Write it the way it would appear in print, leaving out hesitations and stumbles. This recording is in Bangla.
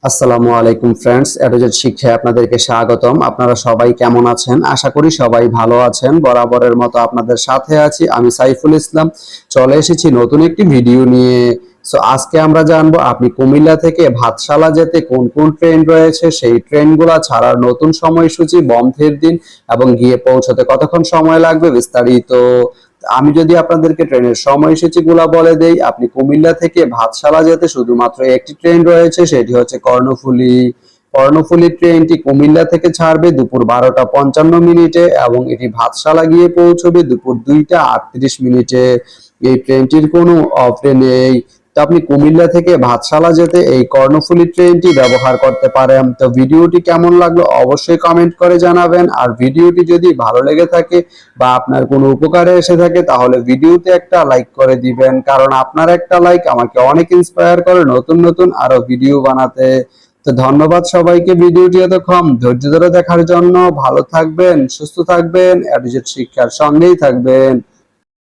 আসসালামু আলাইকুম ফ্রেন্ডস, এডুজেট শিক্ষায় আপনাদেরকে স্বাগতম। আপনারা সবাই কেমন আছেন? আশা করি সবাই ভালো আছেন। বরাবরের মতো আপনাদের সাথে আছি আমি সাইফুল ইসলাম। চলে এসেছি নতুন একটি ভিডিও নিয়ে। আজকে আমরা জানবো আপনি কুমিল্লা থেকে ভাতশালা যেতে কোন কোন ট্রেন রয়েছে, সেই ট্রেনগুলো ছাড়ার নতুন সময়সূচি, বন্ধের দিন এবং গিয়ে পৌঁছতে কতক্ষণ সময় লাগবে বিস্তারিত। আমি যদি আপনাদেরকে ট্রেনের সময়সূচিগুলো বলে দেই, আপনি কুমিল্লা থেকে ভাতশালা যেতে শুধুমাত্র একটি ট্রেন রয়েছে, সেটি হচ্ছে কর্ণফুলী। কর্ণফুলী ট্রেনটি কুমিল্লা থেকে ছাড়বে দুপুর 12টা 55 মিনিটে এবং এটি ভাতশালা গিয়ে পৌঁছবে দুপুর 2টা 38 মিনিটে। এই ট্রেনটির কোনো অফ ডে নেই। তো আপনি কুমিল্লা থেকে ভাতশালা যেতে এই কর্ণফুলী ট্রেনটি ব্যবহার করতে পারেন। তো ভিডিওটি কেমন লাগলো অবশ্যই কমেন্ট করে জানাবেন। আর ভিডিওটি যদি ভালো লেগে থাকে বা আপনার কোনো উপকারে এসে থাকে তাহলে ভিডিওতে একটা লাইক করে দিবেন, কারণ আপনার একটা লাইক আমাকে অনেক ইন্সপায়ার করে নতুন নতুন আরো ভিডিও বানাতে। তো ধন্যবাদ সবাইকে ভিডিওটি এতক্ষণ ধৈর্য ধরে দেখার জন্য। ভালো থাকবেন, সুস্থ থাকবেন, এডুজেট শিক্ষার সঙ্গেই থাকবেন।